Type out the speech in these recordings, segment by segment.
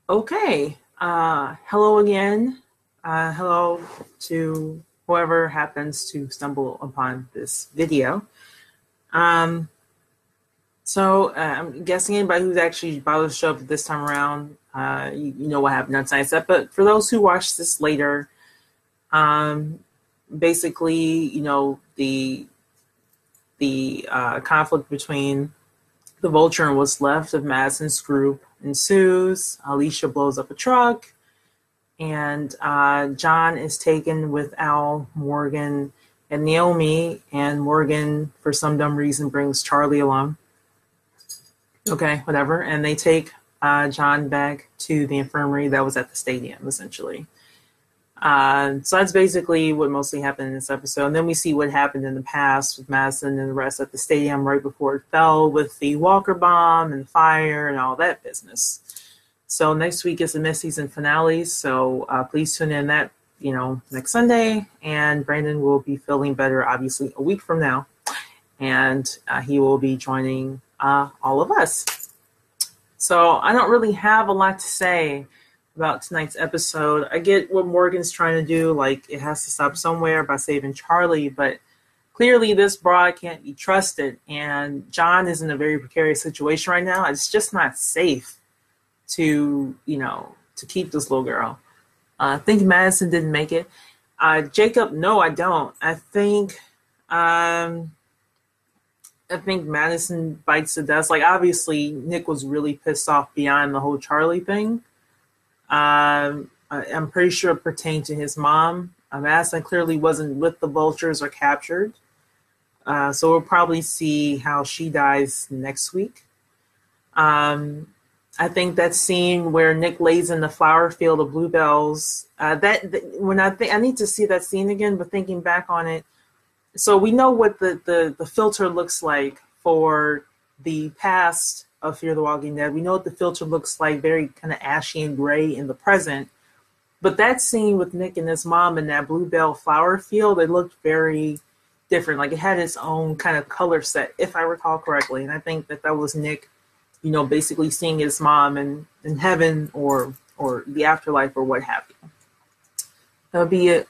Okay. Hello again. Hello to whoever happens to stumble upon this video. Um, I'm guessing anybody who's actually bothered to show up this time around, you know what happened on tonight's episode. But for those who watch this later, um, basically, the conflict between the Vulture and what's left of Madison's group ensues. Alicia blows up a truck. And John is taken with Al, Morgan, and Naomi. And Morgan, for some dumb reason, brings Charlie along. Okay, whatever. And they take John back to the infirmary that was at the stadium, essentially. So that's basically what mostly happened in this episode. And then we see what happened in the past with Madison and the rest at the stadium right before it fell with the Walker bomb and the fire and all that business. So next week is the mid-season finale. So please tune in that, next Sunday. And Brandon will be feeling better, obviously, a week from now. And he will be joining all of us. So I don't really have a lot to say about tonight's episode. I get what Morgan's trying to do. Like, it has to stop somewhere by saving Charlie. But clearly this broad can't be trusted. And John is in a very precarious situation right now. It's just not safe to keep this little girl. I think Madison didn't make it. Jacob, no, I don't. I think Madison bites the dust. Like, obviously, Nick was really pissed off beyond the whole Charlie thing. I'm pretty sure it pertained to his mom. Madison clearly wasn't with the Vultures or captured. So we'll probably see how she dies next week. I think that scene where Nick lays in the flower field of bluebells, I need to see that scene again, but thinking back on it, so we know what the filter looks like for the past of Fear the Walking Dead. We know what the filter looks like, very kind of ashy and gray in the present. But that scene with Nick and his mom in that bluebell flower field, it looked very different. Like, it had its own kind of color set, if I recall correctly. And I think that was Nick, basically seeing his mom in heaven or the afterlife or what have you. That would be a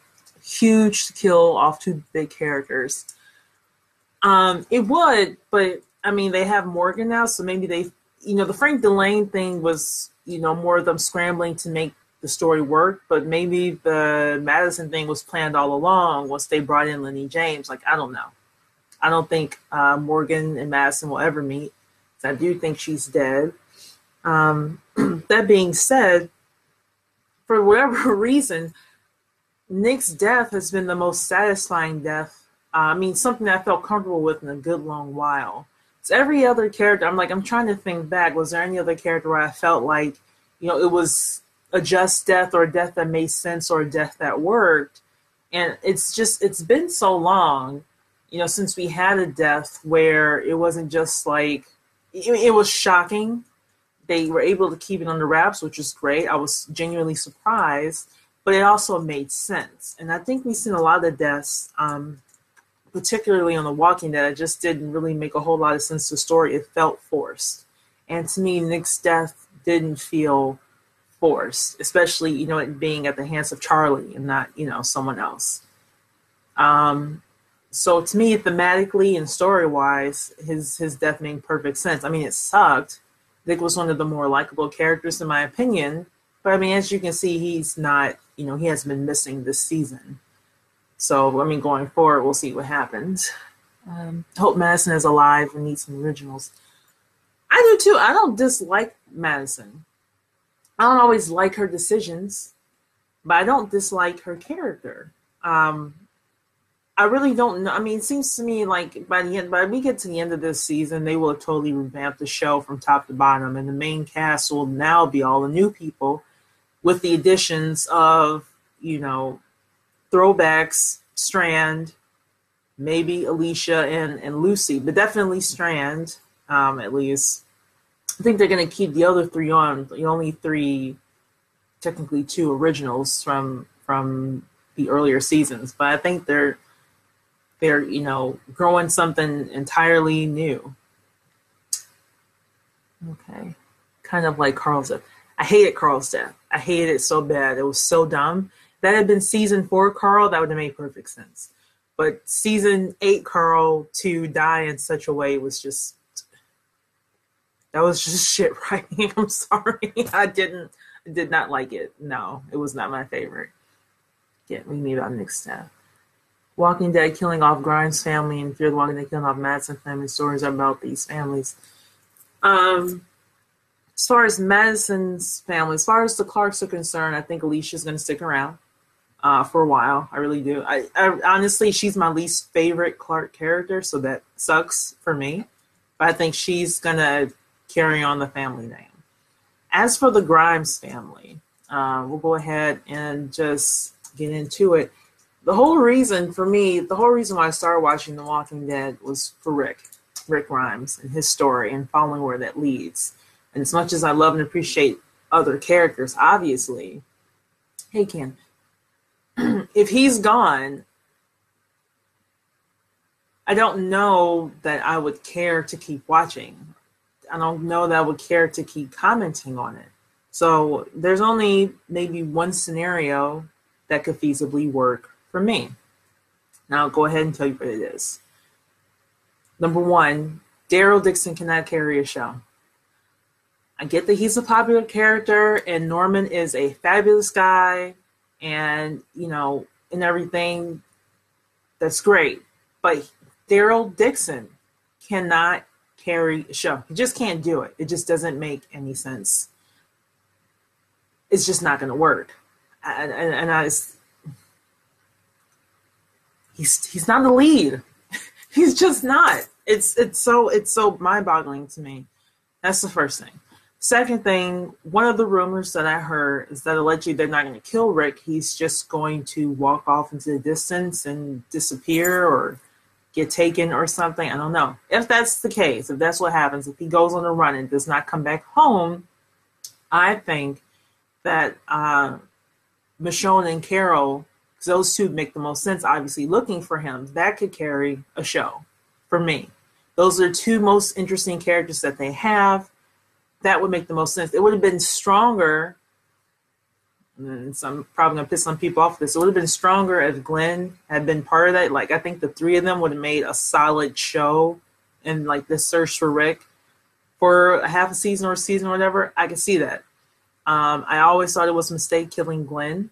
huge kill off two big characters. It would, but I mean, they have Morgan now, so maybe they, the Frank Delane thing was, more of them scrambling to make the story work, but maybe the Madison thing was planned all along once they brought in Lenny James. Like, I don't know. I don't think Morgan and Madison will ever meet. I do think she's dead. That being said, for whatever reason, Nick's death has been the most satisfying death. Something that I felt comfortable with in a good long while. It's every other character. I'm trying to think back. Was there any other character where I felt like, it was a just death or a death that made sense or a death that worked? And it's been so long, since we had a death where it wasn't just like, it was shocking. They were able to keep it under wraps, which is great. I was genuinely surprised, but it also made sense. And I think we've seen a lot of deaths, particularly on The Walking Dead, it just didn't really make a whole lot of sense to the story. It felt forced. And to me, Nick's death didn't feel forced, especially, it being at the hands of Charlie and not, someone else. So to me, thematically and story-wise, his death made perfect sense. It sucked. Nick was one of the more likable characters, in my opinion. But, as you can see, he's not, he hasn't been missing this season. So, going forward, we'll see what happens. Hope Madison is alive and needs some originals. I do, too. I don't dislike Madison. I don't always like her decisions, but I don't dislike her character. I really don't know. It seems to me like by we get to the end of this season, they will have totally revamped the show from top to bottom, and the main cast will now be all the new people, with the additions of, throwbacks, Strand, maybe Alicia and Lucy, but definitely Strand, at least. I think they're going to keep the other three on, the only three, technically two originals from the earlier seasons, but I think they're growing something entirely new. Okay. Kind of like Carl said. I hated Carl's death. I hated it so bad. It was so dumb. If that had been season 4 Carl, that would have made perfect sense. But season 8 Carl to die in such a way was just, that was just shit writing. I'm sorry. I did not like it. No, it was not my favorite. Yeah, we need our next step. Walking Dead killing off Grimes' family and Fear the Walking Dead killing off Madison family. Stories about these families. As far as Madison's family, as far as the Clarks are concerned, I think Alicia's going to stick around for a while. I really do. I honestly, she's my least favorite Clark character, so that sucks for me. But I think she's going to carry on the family name. As for the Grimes family, we'll go ahead and just get into it. The whole reason why I started watching The Walking Dead was for Rick Grimes and his story and following where that leads. And as much as I love and appreciate other characters, obviously, hey Ken, if he's gone, I don't know that I would care to keep watching. I don't know that I would care to keep commenting on it. So there's only maybe one scenario that could feasibly work for me. Now I'll go ahead and tell you what it is. Number one, Daryl Dixon cannot carry a show. I get that he's a popular character and Norman is a fabulous guy and, and everything. That's great. But Daryl Dixon cannot carry a show. He just can't do it. It just doesn't make any sense. It's just not going to work. He's not the lead. He's just not. It's so mind-boggling to me. That's the first thing. Second thing, one of the rumors that I heard is that allegedly they're not going to kill Rick. He's just going to walk off into the distance and disappear or get taken or something. I don't know. If that's the case, if that's what happens, if he goes on a run and does not come back home, I think that Michonne and Carol, because those two make the most sense, obviously looking for him, that could carry a show for me. Those are the two most interesting characters that they have. That would make the most sense. It would have been stronger, and I'm probably going to piss some people off with this. It would have been stronger if Glenn had been part of that. Like, I think the three of them would have made a solid show in, like, the search for Rick for a half a season or a season or whatever. I could see that. I always thought it was a mistake killing Glenn.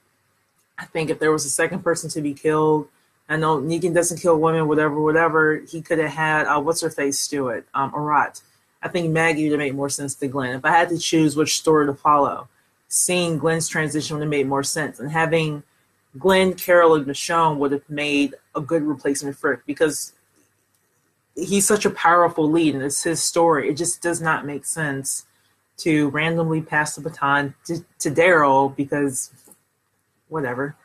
I think if there was a second person to be killed, I know Negan doesn't kill women, whatever. He could have had, what's-her-face do it, Arat. I think Maggie would have made more sense than Glenn. If I had to choose which story to follow, seeing Glenn's transition would have made more sense. And having Glenn, Carol, and Michonne would have made a good replacement for Rick because he's such a powerful lead and it's his story. It just does not make sense to randomly pass the baton to Daryl because whatever.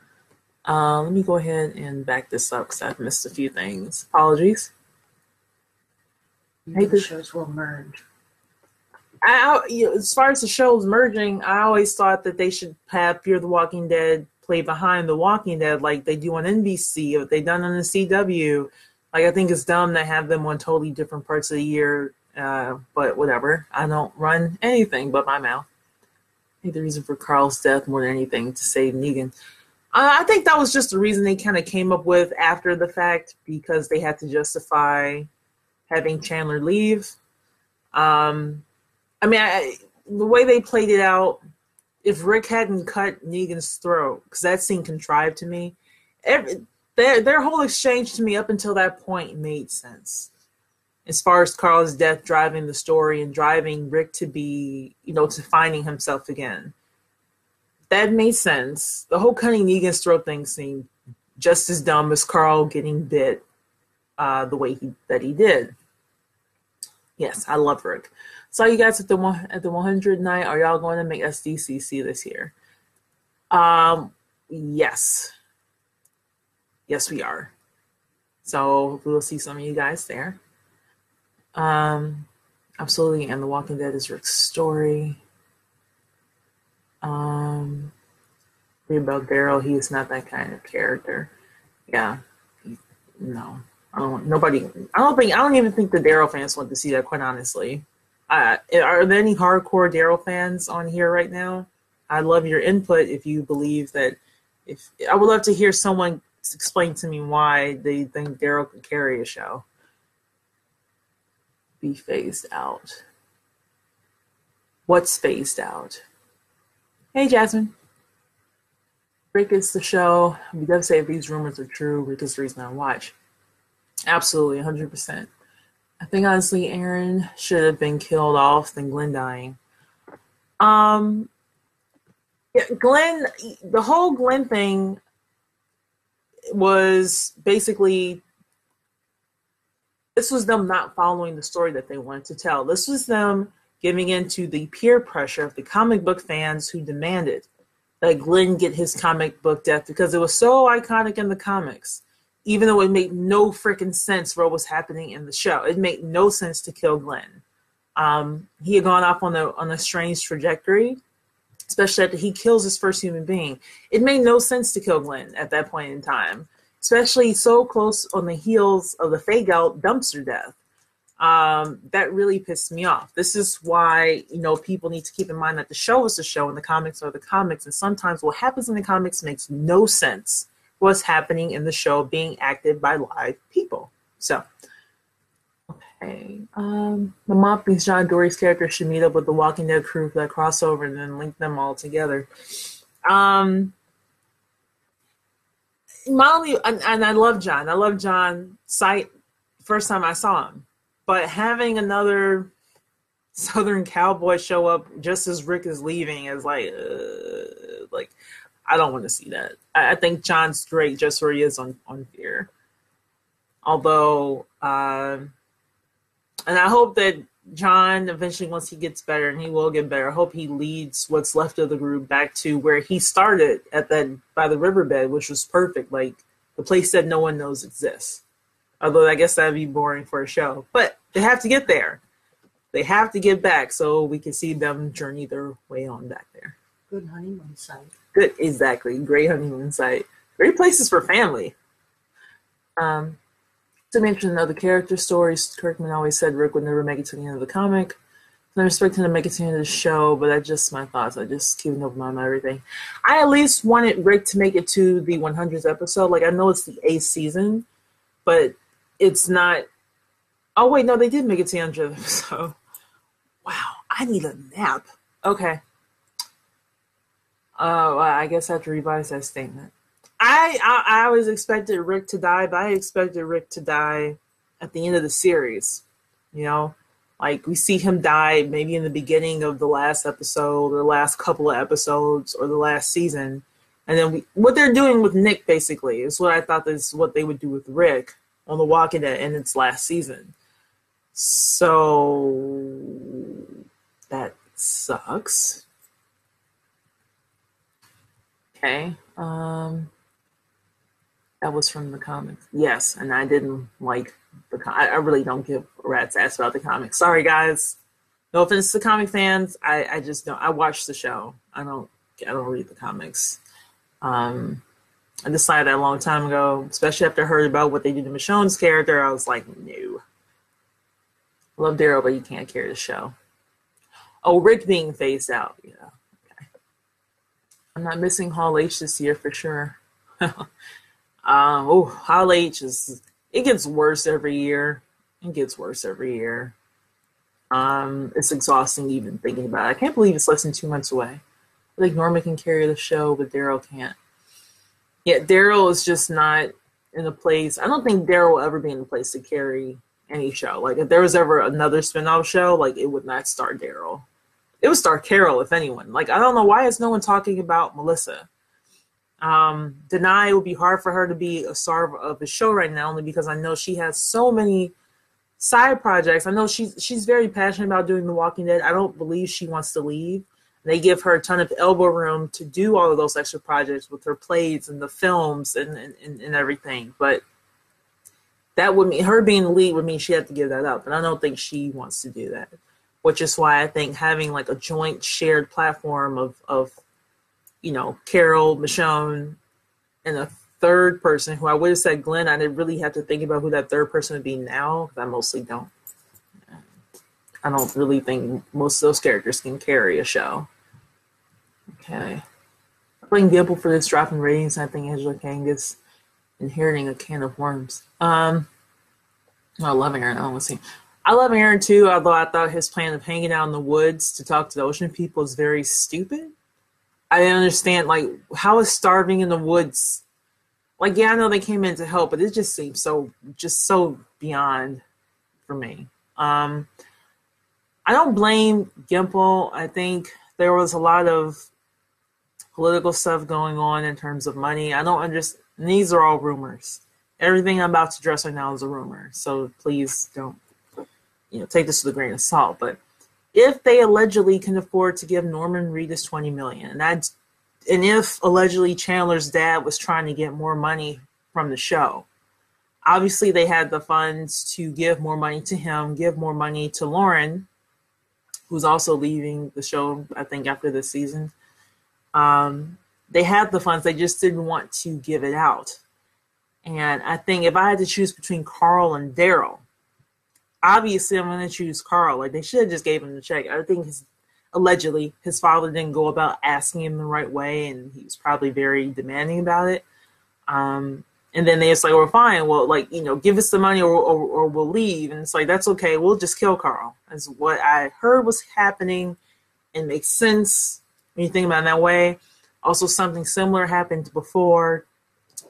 Let me go ahead and back this up because I've missed a few things. Apologies. The shows will merge. As far as the shows merging, I always thought that they should have Fear the Walking Dead play behind The Walking Dead like they do on NBC or they done on the CW. Like, I think it's dumb to have them on totally different parts of the year, but whatever. I don't run anything but my mouth. I think the reason for Carl's death more than anything to save Negan. I think that was just the reason they kind of came up with after the fact because they had to justify having Chandler leave. The way they played it out, if Rick hadn't cut Negan's throat, because that seemed contrived to me, their whole exchange to me up until that point made sense. As far as Carl's death driving the story and driving Rick to be, to finding himself again. That made sense. The whole cutting Negan's throat thing seemed just as dumb as Carl getting bit the way he did. Yes, I love Rick. So you guys at the 100 night, are y'all going to make SDCC this year? Yes. Yes, we are. So we'll see some of you guys there. Absolutely. And The Walking Dead is Rick's story. Read about Daryl. He is not that kind of character. Yeah. No. I don't even think the Daryl fans want to see that, quite honestly. Are there any hardcore Daryl fans on here right now? I'd love your input if you believe that. If I would love to hear someone explain to me why they think Daryl could carry a show. Be phased out. What's phased out? Hey, Jasmine. Rick is the show. We gotta say if these rumors are true. Rick is the reason I watch. Absolutely, 100%. I think honestly, Aaron should have been killed off than Glenn dying. Yeah, Glenn. The whole Glenn thing was basically this was them not following the story that they wanted to tell. This was them giving in to the peer pressure of the comic book fans who demanded that Glenn get his comic book death because it was so iconic in the comics. Even though it made no freaking sense for what was happening in the show. It made no sense to kill Glenn. He had gone off on a strange trajectory, especially after he kills his first human being. It made no sense to kill Glenn at that point in time, especially so close on the heels of the fake out dumpster death. That really pissed me off. This is why, people need to keep in mind that the show is the show and the comics are the comics. And sometimes what happens in the comics makes no sense. What's happening in the show being acted by live people. So, okay. The mom thinks John Dory's character should meet up with the Walking Dead crew for that crossover and then link them all together. Molly, and I love John. I love John sight first time I saw him. But having another Southern cowboy show up just as Rick is leaving is like I don't want to see that. I think John's great just where he is on Fear. Although, and I hope that John eventually, once he gets better, and he will get better, I hope he leads what's left of the group back to where he started by the riverbed, which was perfect. Like the place that no one knows exists. Although I guess that'd be boring for a show. But they have to get there. They have to get back so we can see them journey their way on back there. Good honeymoon site. Good, exactly. Great honeymoon site. Great places for family. To mention other character stories, Kirkman always said Rick would never make it to the end of the comic. I expect him to make it to the end of the show, but that's just my thoughts. I just keep over my mind everything. I at least wanted Rick to make it to the 100th episode. Like, I know it's the 8th season, but it's not. Oh, wait, no, they did make it to the 100th episode. Wow, I need a nap. Okay. Well, I guess I have to revise that statement. I always expected Rick to die, but I expected Rick to die at the end of the series. Like we see him die maybe in the beginning of the last episode or the last couple of episodes or the last season. And then what they're doing with Nick basically is what I thought is what they would do with Rick on The Walking Dead in its last season. So that sucks. Okay. That was from the comics. Yes, and I didn't like I really don't give a rat's ass about the comics. Sorry, guys. No offense to comic fans. I just don't. I watch the show. I don't read the comics. I decided a long time ago, especially after I heard about what they did to Michonne's character, I was like, no. Love Daryl, but you can't carry the show. Oh, Rick being phased out. Yeah. Okay. I'm not missing Hall H this year for sure. Hall H it gets worse every year. It gets worse every year. It's exhausting even thinking about it. I can't believe it's less than 2 months away. I think Norman can carry the show, but Daryl can't. Yeah, Daryl is just not in a place. I don't think Daryl will ever be in a place to carry any show. Like if there was ever another spinoff show, like it would not star Daryl. It would star Carol, if anyone. Like I don't know why is no one talking about Melissa. Denai, it would be hard for her to be a star of the show right now, only because I know she has so many side projects. I know she's very passionate about doing The Walking Dead. I don't believe she wants to leave. They give her a ton of elbow room to do all of those extra projects with her plays and the films and everything. But that would mean her being the lead would mean she had to give that up. And I don't think she wants to do that, which is why I think having like a joint shared platform of Carol, Michonne, and a third person who I would have said Glenn. I didn't really have to think about who that third person would be now because I mostly don't. I don't really think most of those characters can carry a show. Okay. Playing Gimple for this drop in ratings, I think Angela Kang is inheriting a can of worms. I love Aaron. I don't see. I love Aaron too, although I thought his plan of hanging out in the woods to talk to the ocean people is very stupid. I didn't understand, like, how is starving in the woods? Like, yeah, I know they came in to help, but it just seems so beyond for me. I don't blame Gimple. I think there was a lot of political stuff going on in terms of money. I don't understand. These are all rumors. Everything I'm about to address right now is a rumor. So please don't, take this with a grain of salt. But if they allegedly can afford to give Norman Reedus $20 million, and if allegedly Chandler's dad was trying to get more money from the show, obviously they had the funds to give more money to him, give more money to Lauren, who's also leaving the show, I think, after this season. They had the funds, they just didn't want to give it out. And I think if I had to choose between Carl and Daryl, obviously I'm going to choose Carl. Like, they should have just gave him the check. I think allegedly his father didn't go about asking him the right way, and he was probably very demanding about it. And then they just like, well, fine, well, like, give us the money or we'll leave. And it's like, that's okay, we'll just kill Carl. That's what I heard was happening, and makes sense when you think about it that way. Also, something similar happened before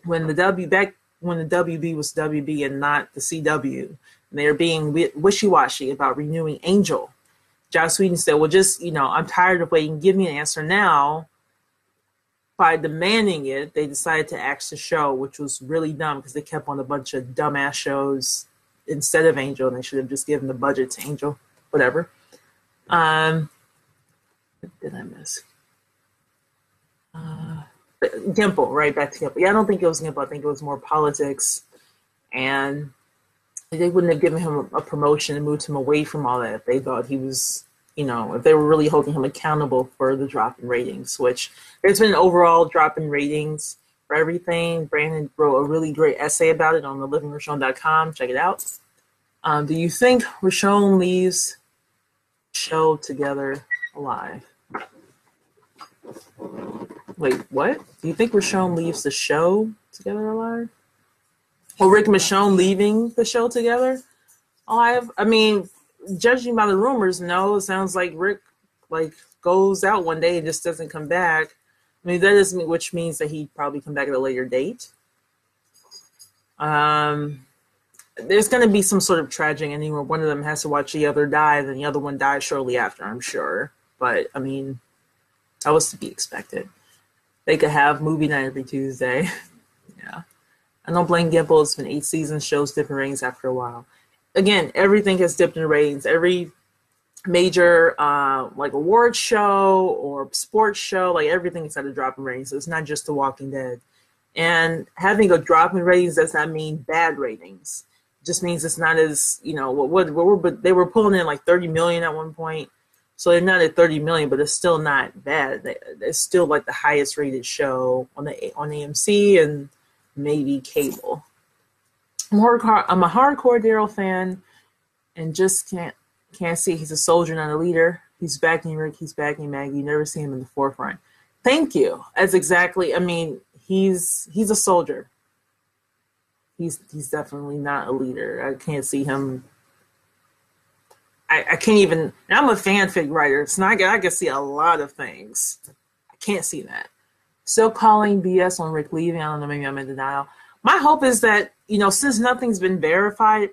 when the WB was WB and not the CW. They're being wishy-washy about renewing Angel. Joss Whedon said, well, just, I'm tired of waiting. Give me an answer now. By demanding it, they decided to axe the show, which was really dumb because they kept on a bunch of dumbass shows instead of Angel, and they should have just given the budget to Angel. Whatever. What did I miss? Gimple, right, back to Gimple. Yeah, I don't think it was Gimple. I think it was more politics, and they wouldn't have given him a promotion and moved him away from all that if they thought he was, if they were really holding him accountable for the drop in ratings, which there's been an overall drop in ratings for everything. Brandon wrote a really great essay about it on thelivingrashon.com. Check it out. Do you think Rashon leaves show together alive? Wait, what? Do you think Rashon leaves the show together alive? Or Rick Michonne leaving the show together alive? I mean, judging by the rumors, no. It sounds like Rick goes out one day and just doesn't come back. I mean, that doesn't mean, which means that he'd probably come back at a later date. There's going to be some sort of tragic ending where one of them has to watch the other die, and the other one dies shortly after, I'm sure. But, I mean, that was to be expected. They could have movie night every Tuesday. Yeah. I don't blame Gimple. It's been 8 seasons, shows dip in ratings after a while. Again, everything has dipped in ratings. Every major award show or sports show, everything has had a drop in ratings. So it's not just The Walking Dead. And having a drop in ratings does not mean bad ratings. It just means it's not as, they were pulling in 30 million at one point. So they're not at 30 million, but it's still not bad. It's still the highest rated show on AMC and maybe cable. I'm a hardcore Daryl fan, and just can't see he's a soldier, not a leader. He's backing Rick, he's backing Maggie. You never see him in the forefront. Thank you. That's exactly. I mean, he's a soldier. He's definitely not a leader. I can't see him. I can't even. I'm a fanfic writer, so I can see a lot of things. I can't see that. Still calling BS on Rick leaving. I don't know. Maybe I'm in denial. My hope is that, since nothing's been verified,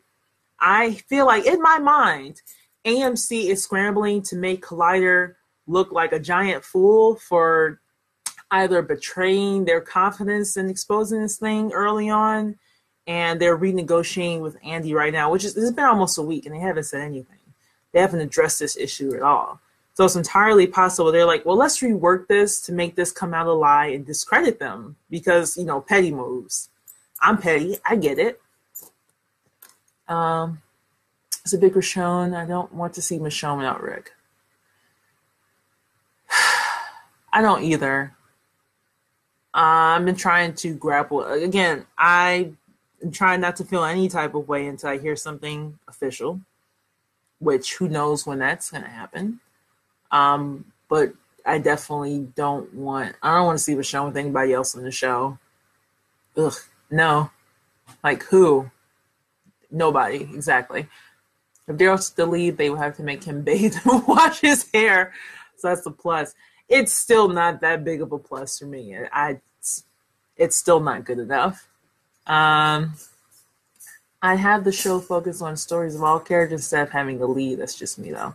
I feel like in my mind, AMC is scrambling to make Collider look like a giant fool for either betraying their confidence in exposing this thing early on, and they're renegotiating with Andy right now, it's been almost a week and they haven't said anything. They haven't addressed this issue at all. So it's entirely possible they're like, well, let's rework this to make this come out a lie and discredit them because, petty moves. I'm petty. I get it. It's a big Michonne. I don't want to see Michonne without Rick. I don't either. I've been trying to grapple. Again, I'm trying not to feel any type of way until I hear something official. which who knows when that's going to happen. But I definitely I don't want to see Michonne with anybody else in the show. Ugh, no. Like who? Nobody, exactly. If Daryl's to leave, they would have to make him bathe and wash his hair. So that's a plus. It's still not that big of a plus for me. It's still not good enough. I have the show focus on stories of all characters instead of having a lead. That's just me, though.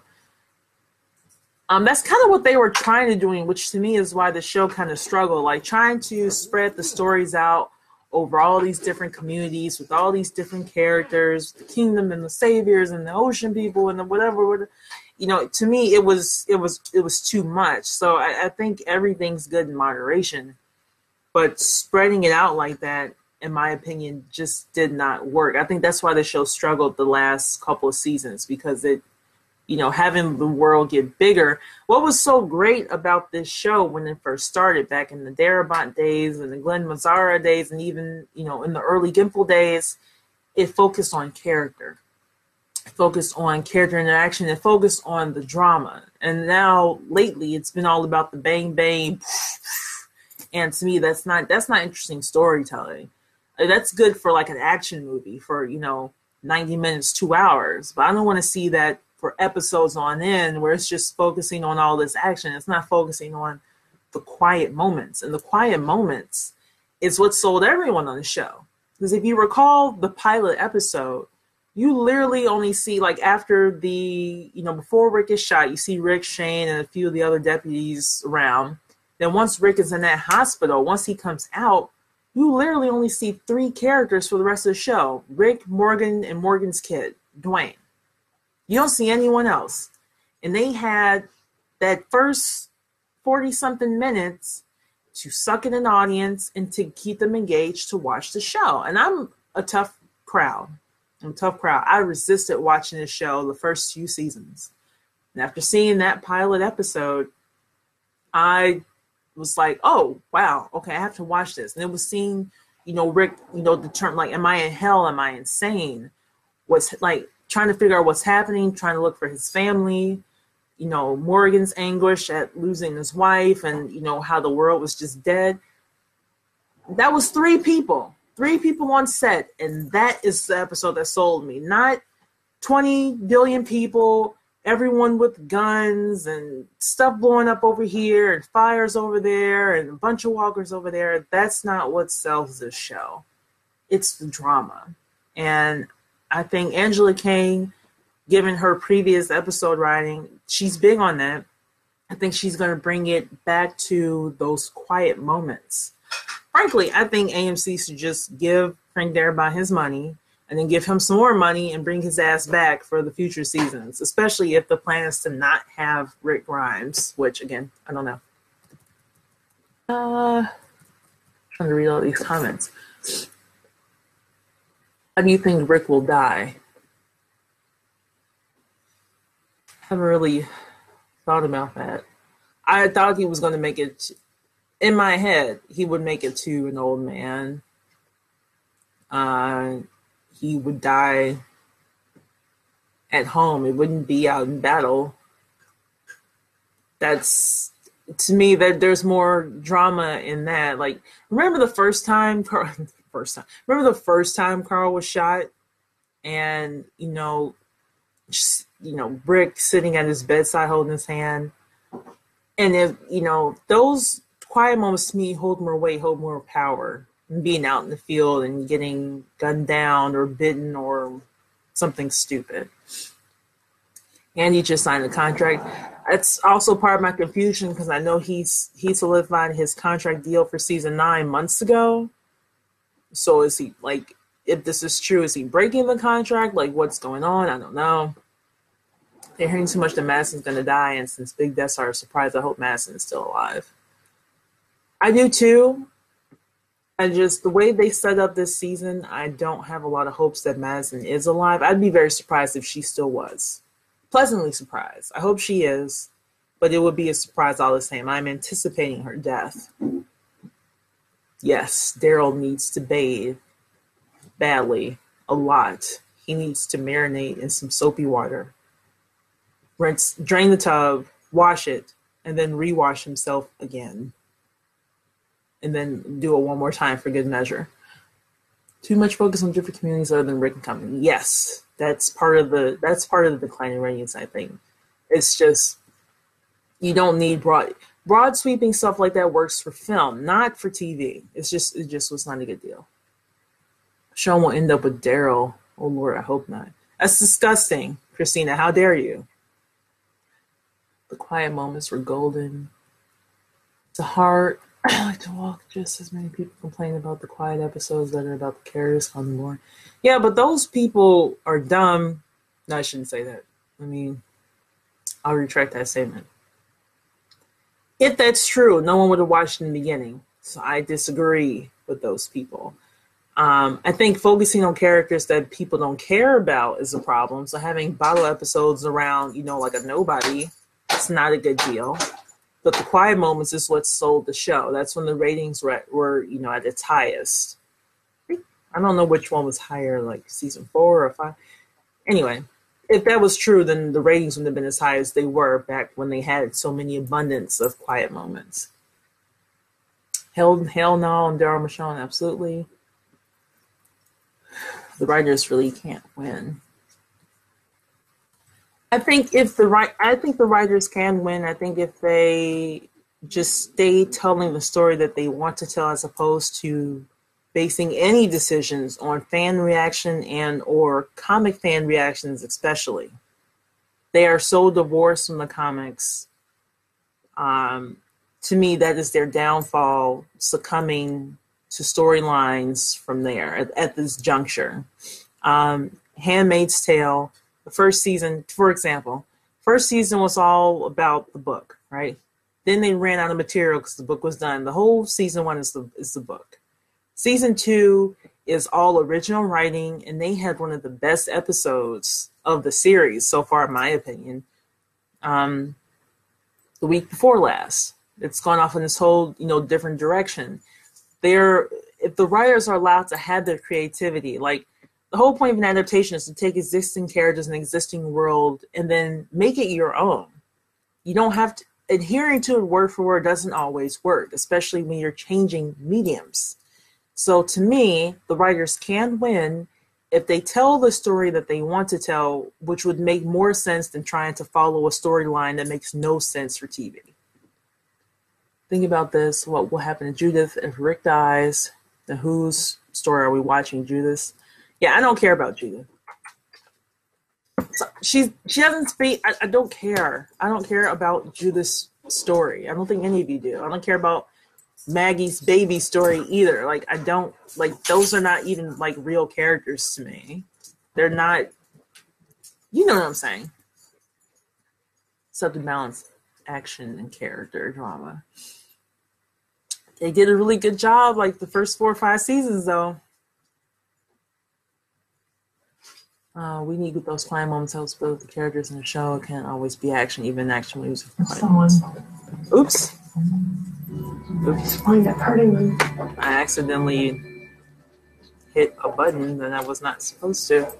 That's kind of what they were trying to do, which to me is why the show kind of struggled. Like trying to spread the stories out over all these different communities with all these different characters, the kingdom and the saviors and the ocean people and the whatever. You know, to me, it was too much. So I think everything's good in moderation, but spreading it out like that, in my opinion, just did not work. I think that's why the show struggled the last couple of seasons, because having the world get bigger. What was so great about this show when it first started back in the Darabont days and the Glenn Mazzara days and even, in the early Gimple days, it focused on character. It focused on character interaction. It focused on the drama. And now lately it's been all about the bang bang. And to me, that's not interesting storytelling. That's good for like an action movie for, 90 minutes, 2 hours. But I don't want to see that for episodes on end where it's just focusing on all this action. It's not focusing on the quiet moments. And the quiet moments is what sold everyone on the show. Because if you recall the pilot episode, you literally only see, like, after before Rick is shot, you see Rick, Shane, and a few of the other deputies around. Then once Rick is in that hospital, once he comes out, you literally only see 3 characters for the rest of the show. Rick, Morgan, and Morgan's kid, Dwayne. You don't see anyone else. And they had that first 40-something minutes to suck in an audience and to keep them engaged to watch the show. And I'm a tough crowd. I resisted watching this show the first few seasons. And after seeing that pilot episode, I was like, oh, wow, okay, I have to watch this. And it was seeing, Rick, the term, like, am I in hell? Am I insane? Was like, trying to figure out what's happening, trying to look for his family, Morgan's anguish at losing his wife and, how the world was just dead. That was 3 people on set. And that is the episode that sold me. Not 20 billion people, everyone with guns and stuff blowing up over here and fires over there and a bunch of walkers over there. That's not what sells this show. It's the drama. And I think Angela Kang, given her previous episode writing, she's big on that. I think she's going to bring it back to those quiet moments. Frankly, I think AMC should just give Frank Darabont his money and then give him some more money and bring his ass back for the future seasons, especially if the plan is to not have Rick Grimes, which, again, I don't know. Trying to read all these comments. How do you think Rick will die? I haven't really thought about that. I thought he was going to make it, in my head, he would make it to an old man. He would die at home. It wouldn't be out in battle. That's, to me, that there's more drama in that. Like, remember the first time Carl was shot, and Rick sitting at his bedside holding his hand, and if those quiet moments to me hold more weight, hold more power than being out in the field and getting gunned down or bitten or something stupid. And he just signed a contract. That's also part of my confusion, because I know he solidified his contract deal for season 9 months ago. So is he, like, if this is true, is he breaking the contract? Like, what's going on? I don't know. They're hearing too much that Madison's going to die, and since big deaths are a surprise, I hope Madison is still alive. I do too. And just the way they set up this season, I don't have a lot of hopes that Madison is alive. I'd be very surprised if she still was. Pleasantly surprised. I hope she is, but it would be a surprise all the same. I'm anticipating her death. Yes, Daryl needs to bathe badly, a lot. He needs to marinate in some soapy water. rinse, drain the tub, wash it, and then rewash himself again. And then do it one more time for good measure. Too much focus on different communities other than Rick and Company. Yes, that's part of the declining ratings, I think. It's just, you don't need broad sweeping stuff like that works for film, not for TV. It just was not a good deal. Sean will end up with Daryl. Oh Lord, I hope not. That's disgusting, Christina. How dare you? The quiet moments were golden. It's a hard. I like to walk just as many people complain about the quiet episodes that are about the characters on the board. Yeah, but those people are dumb. No, I shouldn't say that. I mean, I'll retract that statement. If that's true, no one would have watched in the beginning. So I disagree with those people. I think focusing on characters that people don't care about is a problem. So having bottle episodes around, like a nobody, it's not a good deal. But the quiet moments is what sold the show. That's when the ratings were at its highest. I don't know which one was higher, like season 4 or 5. Anyway, if that was true, then the ratings wouldn't have been as high as they were back when they had so many abundance of quiet moments. Hell no on Daryl Michonne, absolutely. The writers really can't win. I think the writers can win. I think if they just stay telling the story that they want to tell, as opposed to basing any decisions on fan reaction and or comic fan reactions, especially. They are so divorced from the comics. To me, that is their downfall, succumbing to storylines from there at this juncture. Handmaid's Tale. The first season, for example, was all about the book, right? Then they ran out of material because the book was done. The whole season 1 is the book. Season 2 is all original writing, and they had one of the best episodes of the series so far, in my opinion. The week before last, it's gone off in this whole different direction. If the writers are allowed to have their creativity, like. The whole point of an adaptation is to take existing characters in an existing world and then make it your own. You don't have to, adhering to it word for word doesn't always work, especially when you're changing mediums. So to me, the writers can win if they tell the story that they want to tell, which would make more sense than trying to follow a storyline that makes no sense for TV. Think about this. What will happen to Judith if Rick dies? Then whose story are we watching, Judith? Yeah, I don't care about Judith. So she doesn't speak. I don't care. I don't care about Judith's story. I don't think any of you do. I don't care about Maggie's baby story either. Like, I don't, like, those are not even like real characters to me. They're not, you know what I'm saying. Something balance action and character drama. They did a really good job, like the first 4 or 5 seasons though. We need those quiet moments help build the characters in the show. It can't always be action, even action movies. Oops. Wind up hurting them. I accidentally hit a button that I was not supposed to.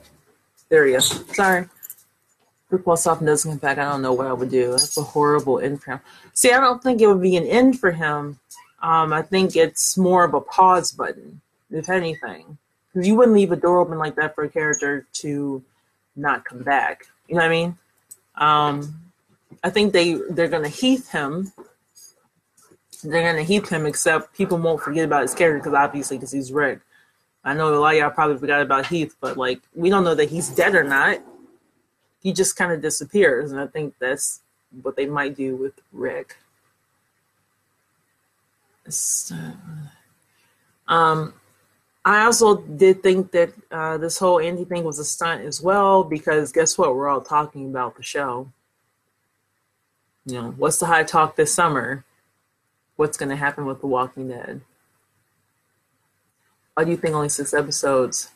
There we go. Sorry. Rick Walsoff doesn't come back. I don't know what I would do. That's a horrible end for him. See, I don't think it would be an end for him. I think it's more of a pause button, if anything. Because you wouldn't leave a door open like that for a character to not come back. You know what I mean? I think they're going to heath him. They're going to heath him, except people won't forget about his character because he's Rick. I know a lot of y'all probably forgot about Heath, but like we don't know that he's dead or not. He just kind of disappears, and I think that's what they might do with Rick. I also did think that this whole Andy thing was a stunt as well, because guess what? We're all talking about the show. You know, what's the high talk this summer? What's going to happen with The Walking Dead? Why do you think only 6 episodes?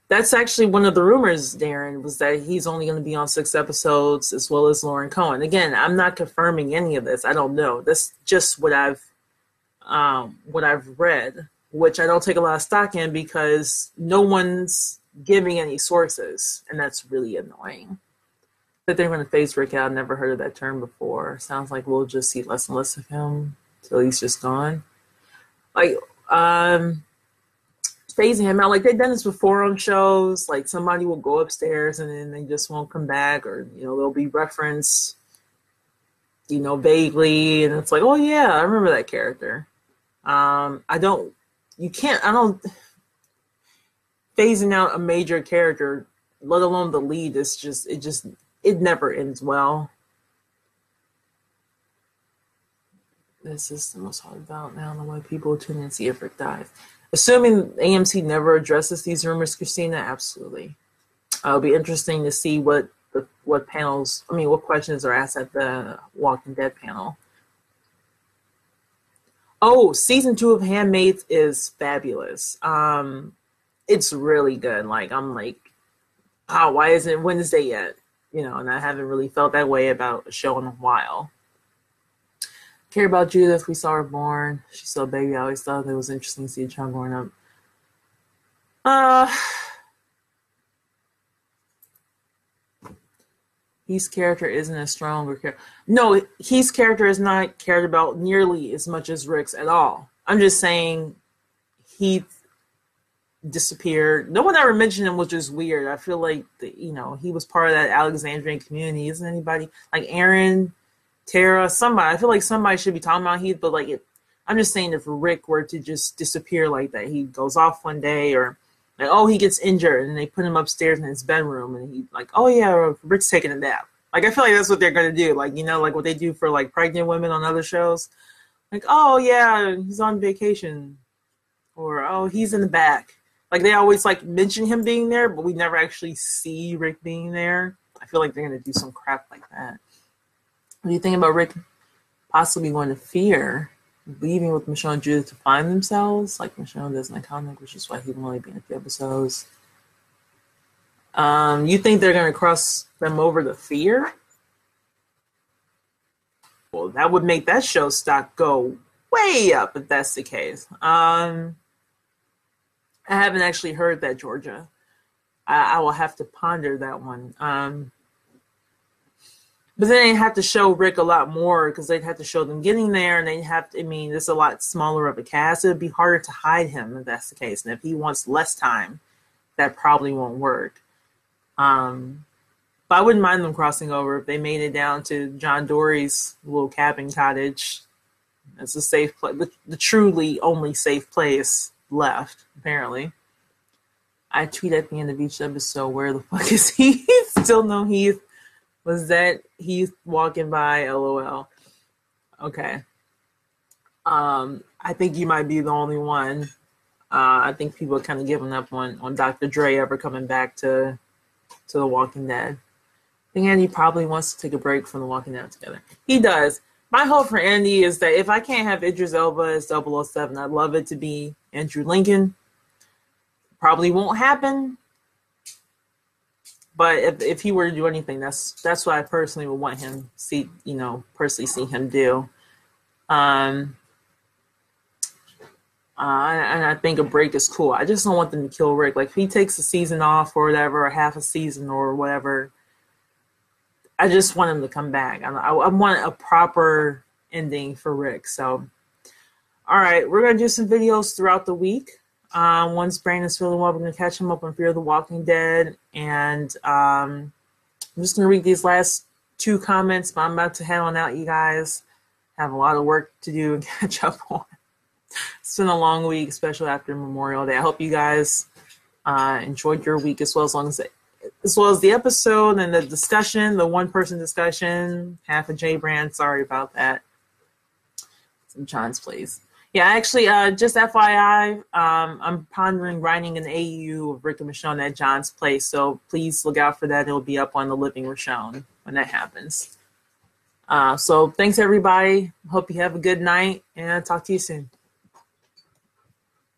That's actually one of the rumors, Darren, was that he's only going to be on 6 episodes, as well as Lauren Cohen. Again, I'm not confirming any of this. I don't know. That's just what I've read, which I don't take a lot of stock in because no one's giving any sources, and that's really annoying. That they're going to phase Rick out. I've never heard of that term before. Sounds like we'll just see less and less of him till he's just gone. Like, phasing him out. Like, they've done this before on shows. Like, somebody will go upstairs and then they just won't come back, or, you know, they'll be referenced, you know, vaguely. And it's like, oh, yeah, I remember that character. Phasing out a major character, let alone the lead, it never ends well. This is the most hard about now, the way people tune in and see if Rick dies. Assuming AMC never addresses these rumors, Christina, absolutely. It'll be interesting to see what questions are asked at the Walking Dead panel. Oh, season 2 of Handmaids is fabulous. It's really good. Like, I'm like, oh, why isn't it Wednesday yet? You know, and I haven't really felt that way about a show in a while. Care about Judith. We saw her born. She's still a baby. I always thought it was interesting to see a child growing up. Heath's character isn't a stronger character. No, Heath's character is not cared about nearly as much as Rick's at all. I'm just saying Heath disappeared. No one ever mentioned him, which is weird. I feel like he was part of that Alexandrian community. Isn't anybody like Aaron, Tara, somebody? I feel like somebody should be talking about Heath, but I'm just saying if Rick were to just disappear like that, he goes off one day, or like, oh, he gets injured and they put him upstairs in his bedroom and he like, oh yeah, Rick's taking a nap. Like, I feel like that's what they're gonna do. Like, like what they do for like pregnant women on other shows. Like, oh yeah, he's on vacation, or oh, he's in the back. Like, they always like mention him being there, but we never actually see Rick being there. I feel like they're gonna do some crap like that. What do you think about Rick possibly going to Fear, leaving with Michonne and Judith to find themselves, like Michonne does in the comic, which is why he will only be in a few episodes? You think they're going to cross them over to Fear? Well, that would make that show stock go way up if that's the case. I haven't actually heard that, Georgia. I will have to ponder that one. But then they'd have to show Rick a lot more, because they'd have to show them getting there, and they'd have to, it's a lot smaller of a cast. It would be harder to hide him if that's the case. And if he wants less time, that probably won't work. But I wouldn't mind them crossing over if they made it down to John Dory's little cabin cottage. It's a safe place, the truly only safe place left, apparently. I tweet at the end of each episode, where the fuck is he? Still no Heath. Was that Heath walking by? LOL. Okay. I think you might be the only one. I think people are kind of giving up on Dr. Dre ever coming back to The Walking Dead. I think Andy probably wants to take a break from The Walking Dead together. He does. My hope for Andy is that if I can't have Idris Elba as 007, I'd love it to be Andrew Lincoln. Probably won't happen. But if he were to do anything, that's what I personally would want him see him do. And I think a break is cool. I just don't want them to kill Rick. Like, if he takes a season off or whatever, or half a season or whatever, I just want him to come back. I want a proper ending for Rick. So, all right, we're going to do some videos throughout the week. Once Brandon is feeling well, we're going to catch him up on Fear the Walking Dead. And I'm just going to read these last 2 comments, but I'm about to head on out, you guys. Have a lot of work to do and catch up on. It's been a long week, especially after Memorial Day. I hope you guys enjoyed your week as well as the episode and the discussion, the one-person discussion. Half a J-Brand, sorry about that. Some John's Place. Yeah, actually, just FYI, I'm pondering writing an AU of Rick and Michonne at John's Place, so please look out for that. It'll be up on the Living Michonne when that happens. So thanks, everybody. Hope you have a good night, and I'll talk to you soon.